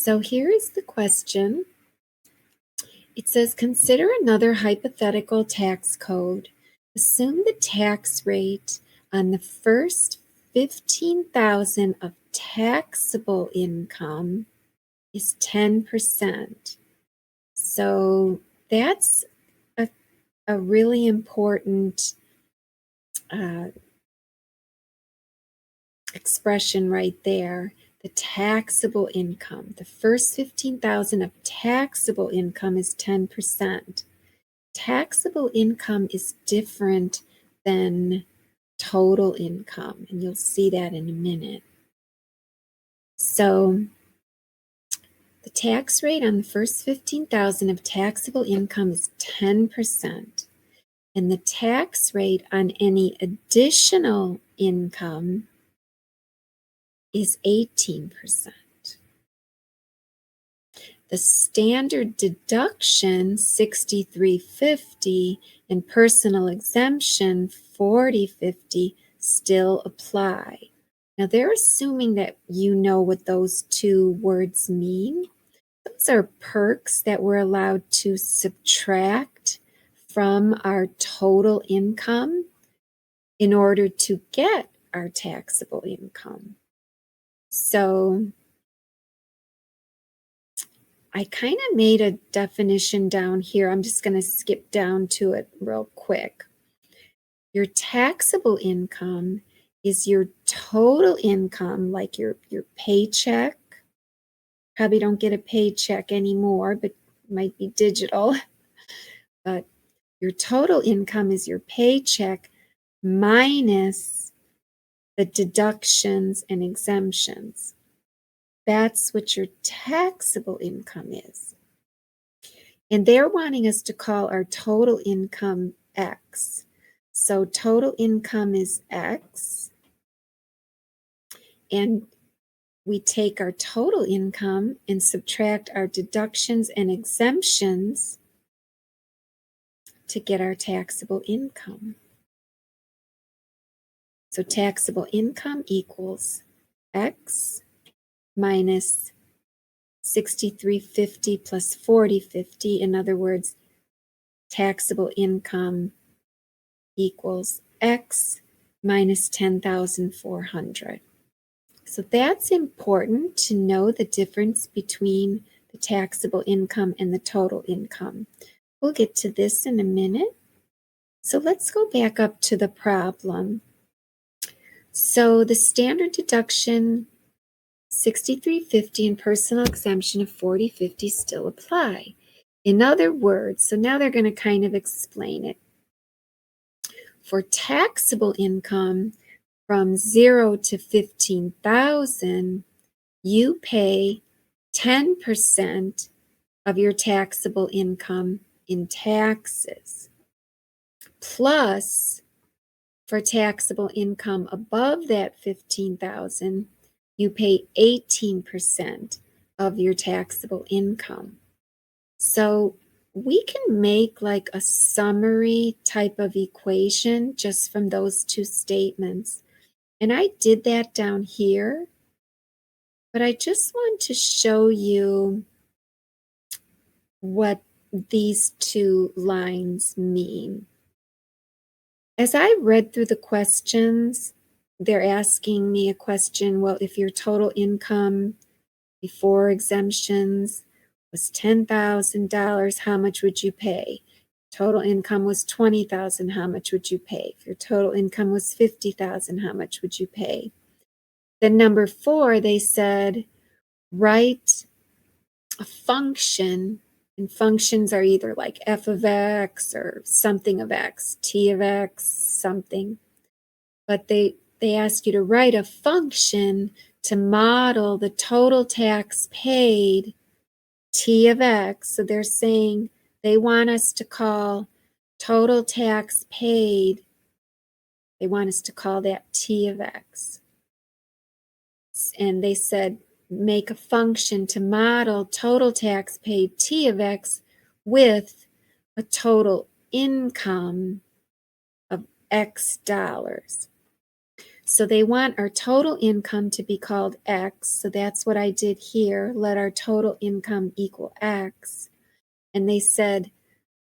So here is the question. It says, consider another hypothetical tax code. Assume the tax rate on the first $15,000 of taxable income is 10%. So that's a really important expression right there. The taxable income, the first $15,000 of taxable income is 10%. Taxable income is different than total income, and you'll see that in a minute. So the tax rate on the first $15,000 of taxable income is 10%, and the tax rate on any additional income is 18%. The standard deduction, $63.50, and personal exemption, $40.50, still apply. Now, they're assuming that you know what those two words mean. Those are perks that we're allowed to subtract from our total income in order to get our taxable income. So I kind of made a definition down here. I'm just going to skip down to it real quick. Your taxable income is your total income, like your paycheck. Probably don't get a paycheck anymore, but it might be digital. But your total income is your paycheck minus the deductions and exemptions. That's what your taxable income is. And they're wanting us to call our total income X. So total income is X. And we take our total income and subtract our deductions and exemptions to get our taxable income. So taxable income equals X minus $63.50 plus $40.50. In other words, taxable income equals X minus $10,400. So that's important to know the difference between the taxable income and the total income. We'll get to this in a minute. So let's go back up to the problem. So the standard deduction, $63.50, and personal exemption of $40.50 still apply. In other words, so now they're going to kind of explain it. For taxable income from 0 to 15,000, you pay 10% of your taxable income in taxes. Plus, for taxable income above that 15,000, you pay 18% of your taxable income. So we can make like a summary type of equation just from those two statements. And I did that down here, but I just want to show you what these two lines mean. As I read through the questions, they're asking me a question, well, if your total income before exemptions was $10,000, how much would you pay? Total income was $20,000, how much would you pay? If your total income was $50,000, how much would you pay? Then number 4, they said, write a function, and functions are either like f of x or something of x, t of x, something. But they ask you to write a function to model the total tax paid, t of x. So they're saying they want us to call total tax paid, they want us to call that t of x. And they said, make a function to model total tax paid t of x with a total income of x dollars. So they want our total income to be called X. So that's what I did here. Let our total income equal X. And they said,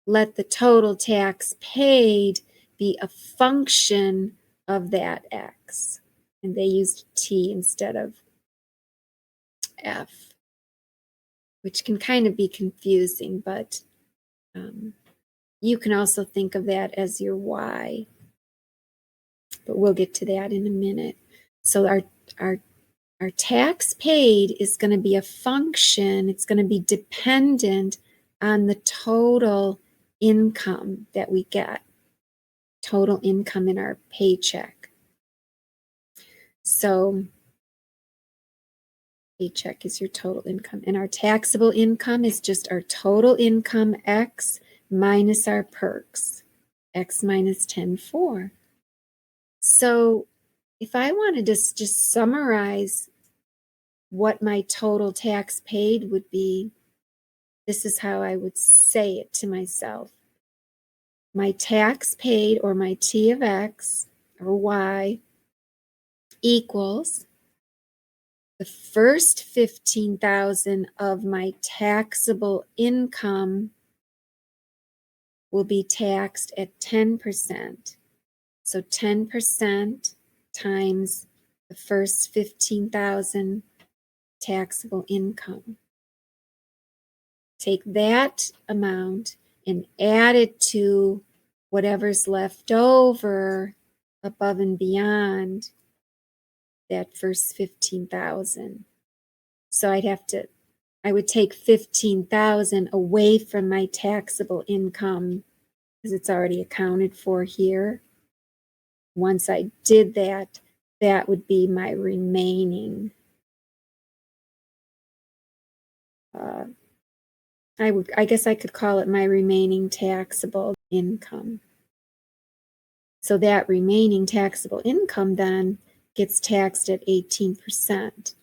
let the total tax paid be a function of that X. And they used T instead of F, which can kind of be confusing, but you can also think of that as your Y. But we'll get to that in a minute. So our tax paid is going to be a function. It's going to be dependent on the total income that we get, total income in our paycheck. So paycheck is your total income, and our taxable income is just our total income X minus our perks, X minus 10,4. So if I wanted to just summarize what my total tax paid would be, this is how I would say it to myself. My tax paid, or my T of X or Y, equals the first 15,000 of my taxable income will be taxed at 10%. So 10% times the first 15,000 taxable income. Take that amount and add it to whatever's left over above and beyond that first 15,000. So I would take 15,000 away from my taxable income because it's already accounted for here. Once I did that, that would be my remaining. I guess I could call it my remaining taxable income. So that remaining taxable income then gets taxed at 18%.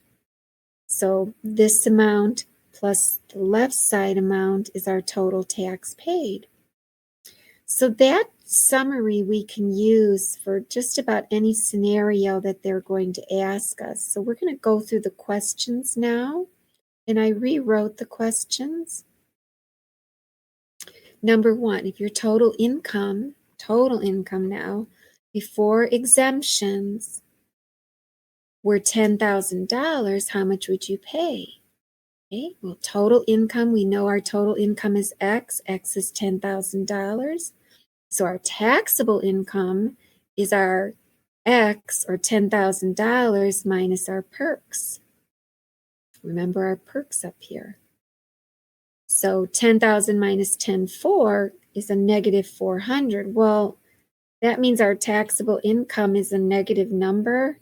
So this amount plus the left side amount is our total tax paid. So that summary we can use for just about any scenario that they're going to ask us. So we're going to go through the questions now, and I rewrote the questions. Number 1, if your total income now, before exemptions, were $10,000, how much would you pay? Okay, well, total income, we know our total income is X. X is $10,000. So our taxable income is our X, or $10,000, minus our perks. Remember our perks up here. So 10,000 minus 10,4 is a negative 400. Well, that means our taxable income is a negative number.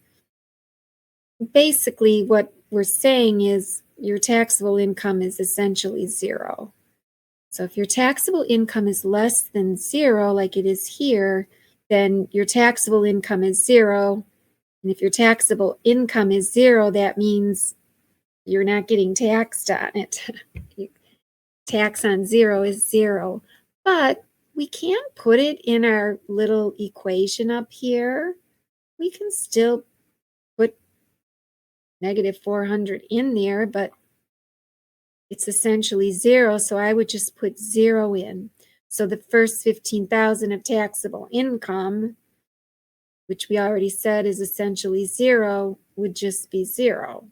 Basically, what we're saying is your taxable income is essentially zero. So if your taxable income is less than zero, like it is here, then your taxable income is zero. And if your taxable income is zero, that means you're not getting taxed on it. Tax on zero is zero. But we can't put it in our little equation up here. We can still put negative 400 in there, but it's essentially zero, so I would just put zero in. So the first 15,000 of taxable income, which we already said is essentially zero, would just be zero.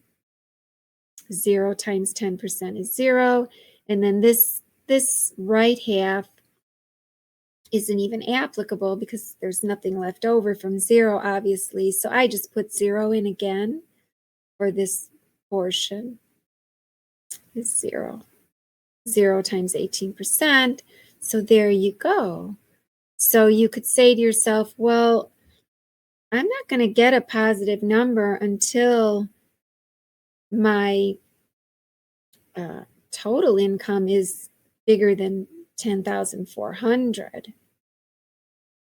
0 times 10% is 0. And then this right half isn't even applicable because there's nothing left over from 0, obviously. So I just put 0 in again for this portion. Is 0. 0 times 18%. So there you go. So you could say to yourself, well, I'm not going to get a positive number until my total income is bigger than 10,400.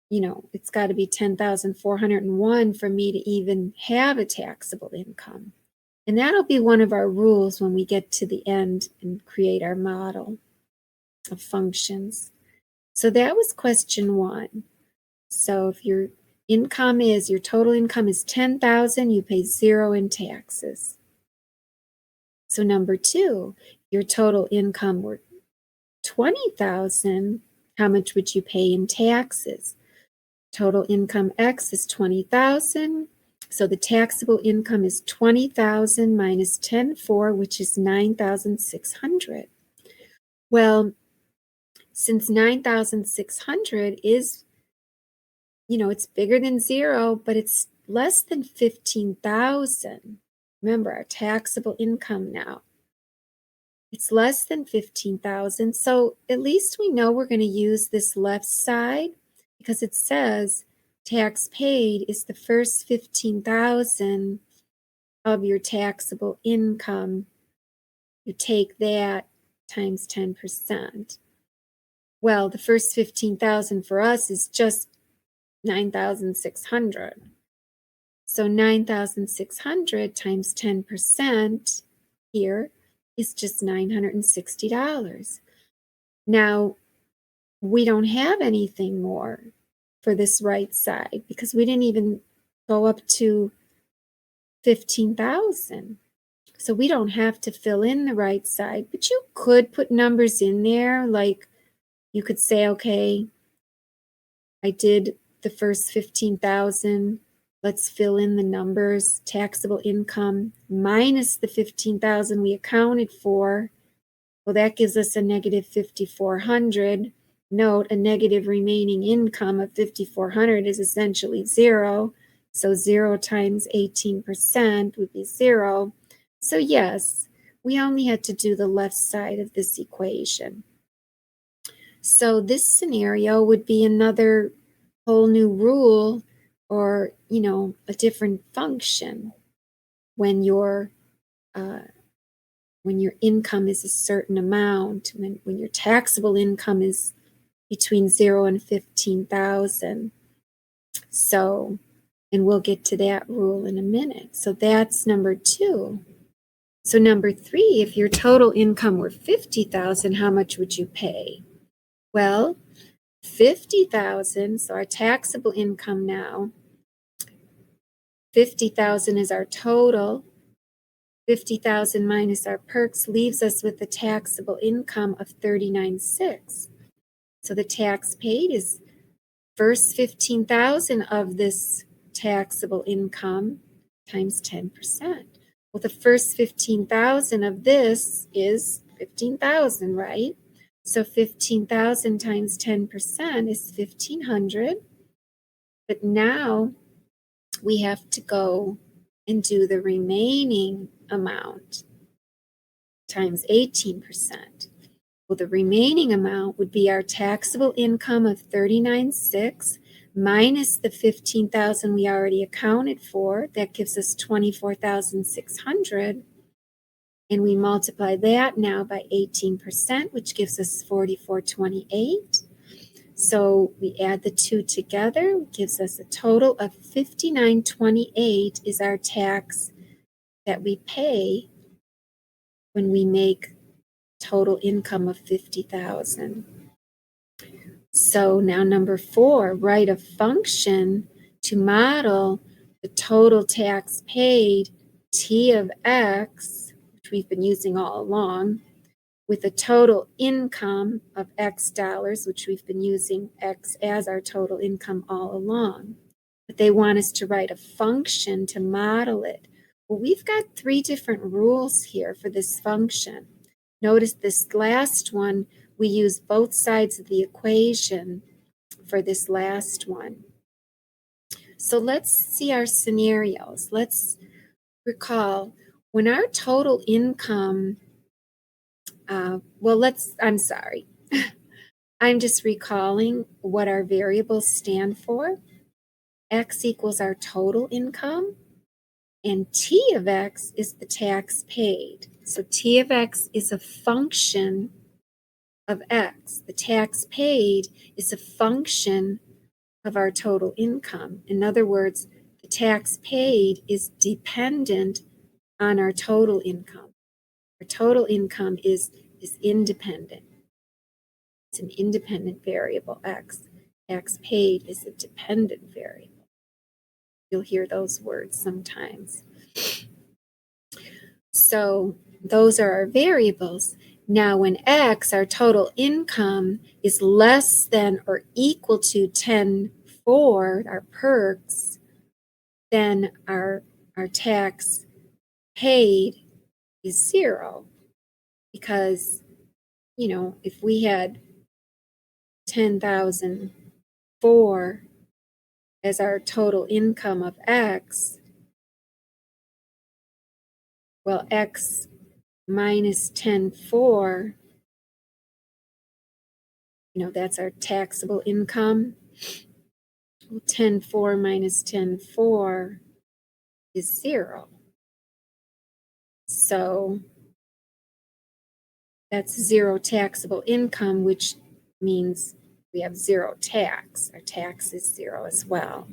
You know, it's got to be 10,401 for me to even have a taxable income. And that'll be one of our rules when we get to the end and create our model of functions. So that was question 1. So if you're your total income is $10,000, you pay 0 in taxes. So number 2, your total income were $20,000, how much would you pay in taxes? Total income X is $20,000. So the taxable income is $20,000 minus 10,400, which is $9,600. Well, since $9,600 is, it's bigger than 0, but it's less than $15,000. Remember, our taxable income now. It's less than $15,000. So at least we know we're going to use this left side because it says tax paid is the first $15,000 of your taxable income. You take that times 10%. Well, the first $15,000 for us is just $9,600. So $9,600 times 10% here is just $960. Now, we don't have anything more for this right side because we didn't even go up to 15,000. So we don't have to fill in the right side, but you could put numbers in there. Like you could say, okay, I did the first 15,000. Let's fill in the numbers. Taxable income minus the 15,000 we accounted for. Well, that gives us a negative 5,400. Note, a negative remaining income of 5,400 is essentially 0. So 0 times 18% would be 0. So yes, we only had to do the left side of this equation. So this scenario would be another whole new rule or, a different function when your income is a certain amount, when your taxable income is between 0 and 15,000. So, and we'll get to that rule in a minute. So that's number 2. So number 3, if your total income were 50,000, how much would you pay? Well, 50,000, so our taxable income now, 50,000 is our total. 50,000 minus our perks leaves us with a taxable income of 39,600. So the tax paid is first 15,000 of this taxable income times 10%. Well, the first 15,000 of this is 15,000, right? So 15,000 times 10% is 1,500. But now we have to go and do the remaining amount times 18%. Well, the remaining amount would be our taxable income of 39,600 minus the 15,000 we already accounted for. That gives us 24,600. And we multiply that now by 18%, which gives us 4428. So we add the 2 together, gives us a total of 5928 is our tax that we pay when we make total income of 50,000. So now number 4, write a function to model the total tax paid T of X, which we've been using all along, with a total income of X dollars, which we've been using X as our total income all along. But they want us to write a function to model it. Well, we've got 3 different rules here for this function. Notice this last one, we use both sides of the equation for this last one. So let's see our scenarios. Let's recall when our total income, I'm sorry. I'm just recalling what our variables stand for. X equals our total income, and T of X is the tax paid. So T of X is a function of X. The tax paid is a function of our total income. In other words, the tax paid is dependent on our total income. Our total income is independent. It's an independent variable, X. Tax paid is a dependent variable. You'll hear those words sometimes. So those are our variables. Now when X, our total income, is less than or equal to 10,400, our perks, then our tax paid is 0. Because, if we had 10,004 as our total income of X, well, X minus 10,400, that's our taxable income. Well, 10,400 minus 10,400 is 0. So that's 0 taxable income, which means we have 0 tax. Our tax is 0 as well.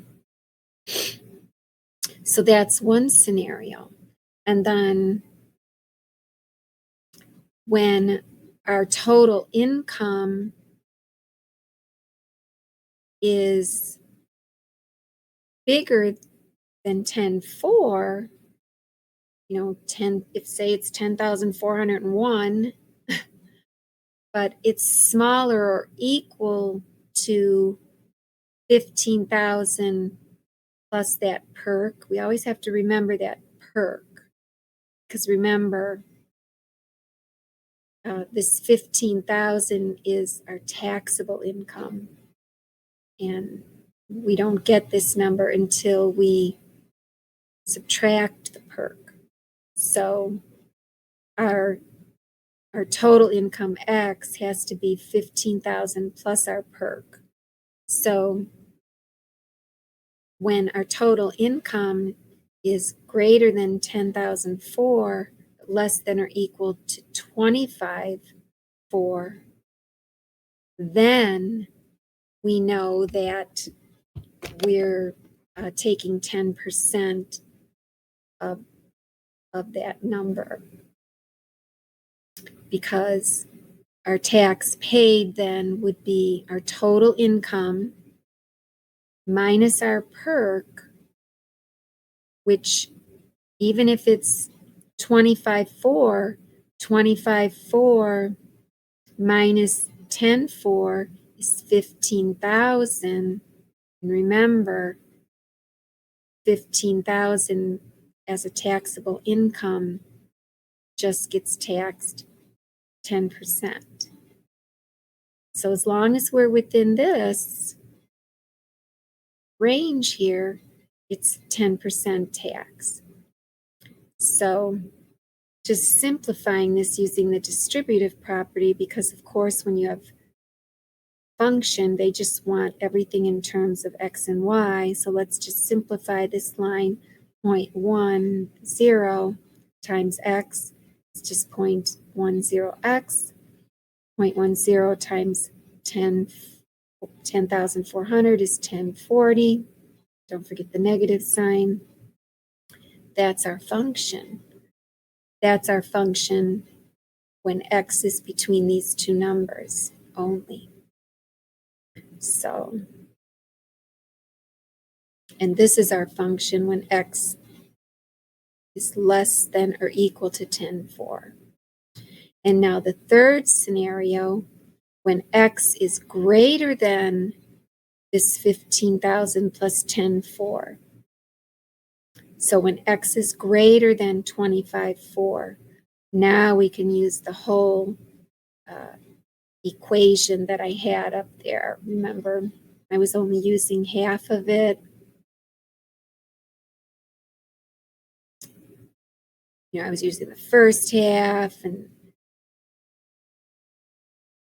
So that's one scenario. And then when our total income is bigger than 10,400, if say it's 10,401, but it's smaller or equal to 15,000 plus that perk. We always have to remember that perk, because remember, this 15,000 is our taxable income, and we don't get this number until we subtract the perk. So our total income X has to be 15,000 plus our perk. So when our total income is greater than 10,004, less than or equal to 25,400, then we know that we're taking 10% of that number, because our tax paid then would be our total income minus our perk, which even if it's 25,400 minus 10,400 is 15,000. And remember, 15,000 as a taxable income just gets taxed 10%. So as long as we're within this range here, it's 10% tax. So just simplifying this using the distributive property, because of course when you have function, they just want everything in terms of x and y. So let's just simplify this line. 0.10 times x is just 0.10x. 0.10 times 10,400 is 1040. Don't forget the negative sign. That's our function. That's our function when x is between these two numbers only. So, and this is our function when x is less than or equal to 10,400. And now the third scenario, when x is greater than this 15,000 plus 10,400. So when x is greater than 25,400, now we can use the whole equation that I had up there. Remember, I was only using half of it. I was using the first half and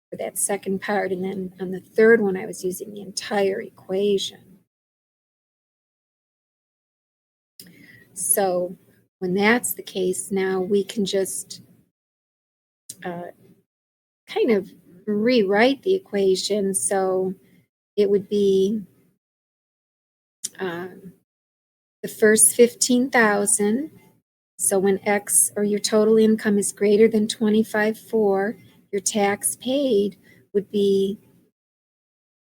for that second part, and then on the third one I was using the entire equation. So when that's the case, now we can just kind of rewrite the equation. So it would be the first 15,000. So when x, or your total income, is greater than 25,400, your tax paid would be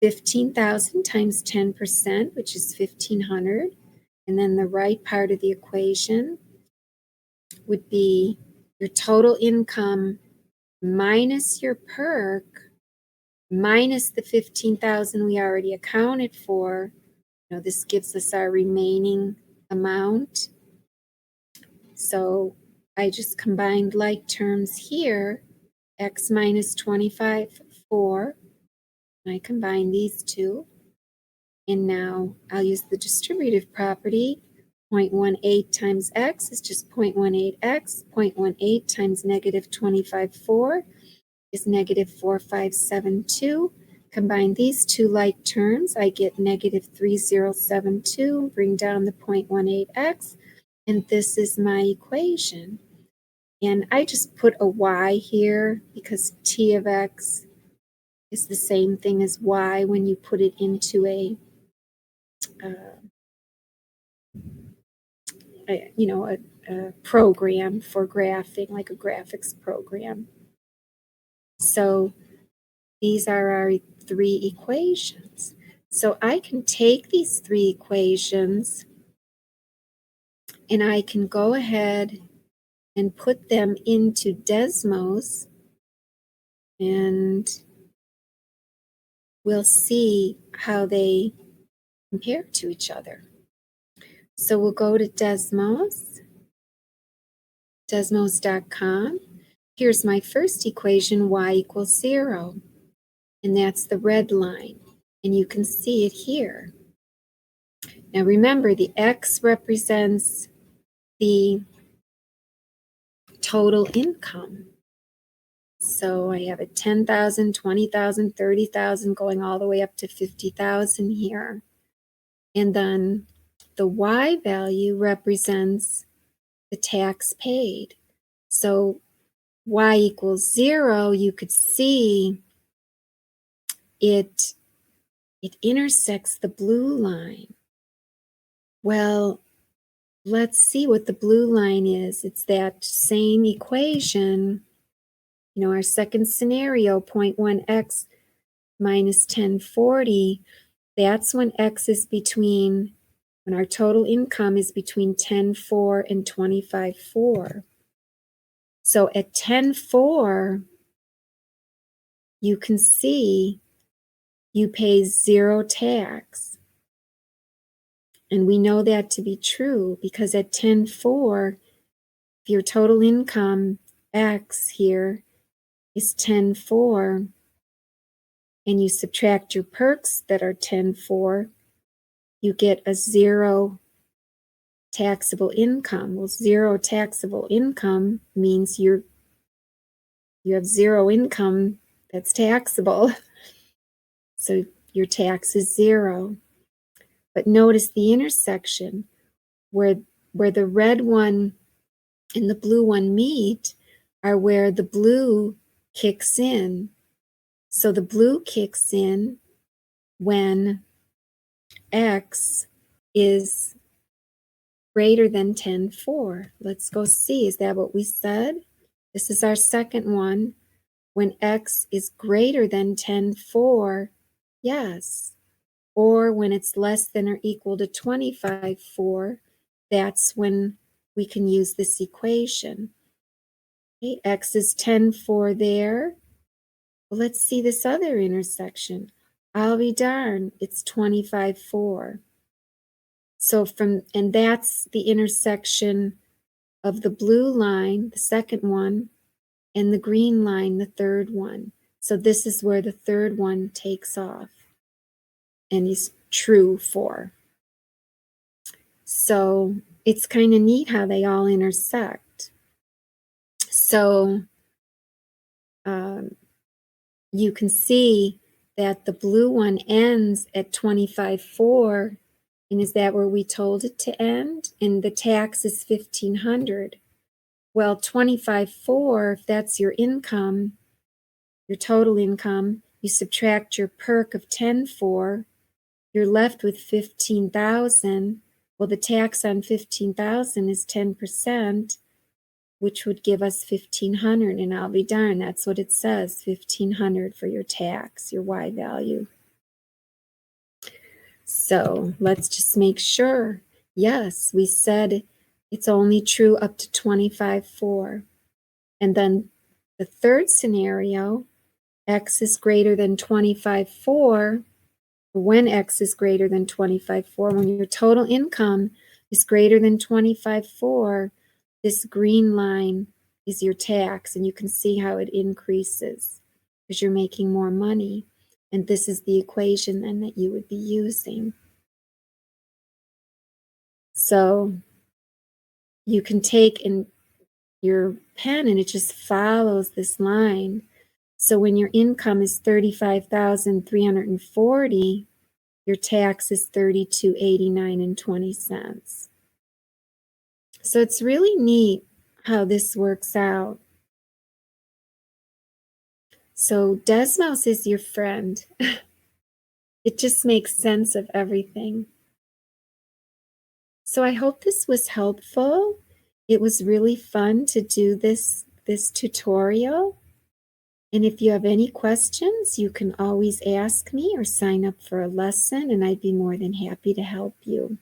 15,000 times 10%, which is 1,500. And then the right part of the equation would be your total income minus your perk minus the 15,000 we already accounted for. This gives us our remaining amount. So I just combined like terms here, x minus 25, 4. And I combine these two. And now I'll use the distributive property. 0.18 times x is just 0.18x. 0.18 times negative 25, 4 is negative 4572. Combine these two like terms, I get negative 3072, bring down the 0.18x, and this is my equation. And I just put a y here because t of x is the same thing as y when you put it into a program for graphing, like a graphics program. So these are our three equations. So I can take these three equations and I can go ahead and put them into Desmos, and we'll see how they compare to each other. So we'll go to Desmos, desmos.com. Here's my first equation, y equals 0, and that's the red line, and you can see it here. Now remember, the x represents the total income. So I have a 10,000, 20,000, 30,000 going all the way up to 50,000 here. And then the y value represents the tax paid. So y equals 0, you could see it intersects the blue line. Well, let's see what the blue line is. It's that same equation, our second scenario, 0.1x minus 1040. That's when x is between, when our total income is between 10.4 and 25.4. So at 10.4, you can see you pay 0 tax. And we know that to be true because at 10.4, if your total income, x here, is 10.4, and you subtract your perks that are 10.4, you get a 0 taxable income. Well, 0 taxable income means you have 0 income that's taxable. So your tax is 0. But notice the intersection where the red one and the blue one meet are where the blue kicks in. So the blue kicks in when x is greater than 10.4. Let's go see. Is that what we said? This is our second one. When x is greater than 10.4, yes. Or when it's less than or equal to 25.4, that's when we can use this equation. Okay, x is 10.4 there. Well, let's see this other intersection. I'll be darned, it's 25.4. So and that's the intersection of the blue line, the second one, and the green line, the third one. So this is where the third one takes off and is true for. So it's kind of neat how they all intersect. So you can see that the blue one ends at 25.4, and is that where we told it to end? And the tax is $1,500. Well, 25.4, if that's your income, your total income, you subtract your perk of 10.4, you're left with 15,000. Well, the tax on 15,000 is 10%, which would give us 1,500, and I'll be darned, that's what it says, 1,500 for your tax, your y value. So let's just make sure. Yes, we said it's only true up to 25.4. And then the third scenario, x is greater than 25.4, when x is greater than 25.4, when your total income is greater than 25.4, this green line is your tax, and you can see how it increases because you're making more money. And this is the equation then that you would be using. So you can take in your pen and it just follows this line. So when your income is $35,340, your tax is $32.89.20. So it's really neat how this works out. So Desmos is your friend. It just makes sense of everything. So I hope this was helpful. It was really fun to do this tutorial. And if you have any questions, you can always ask me or sign up for a lesson, and I'd be more than happy to help you.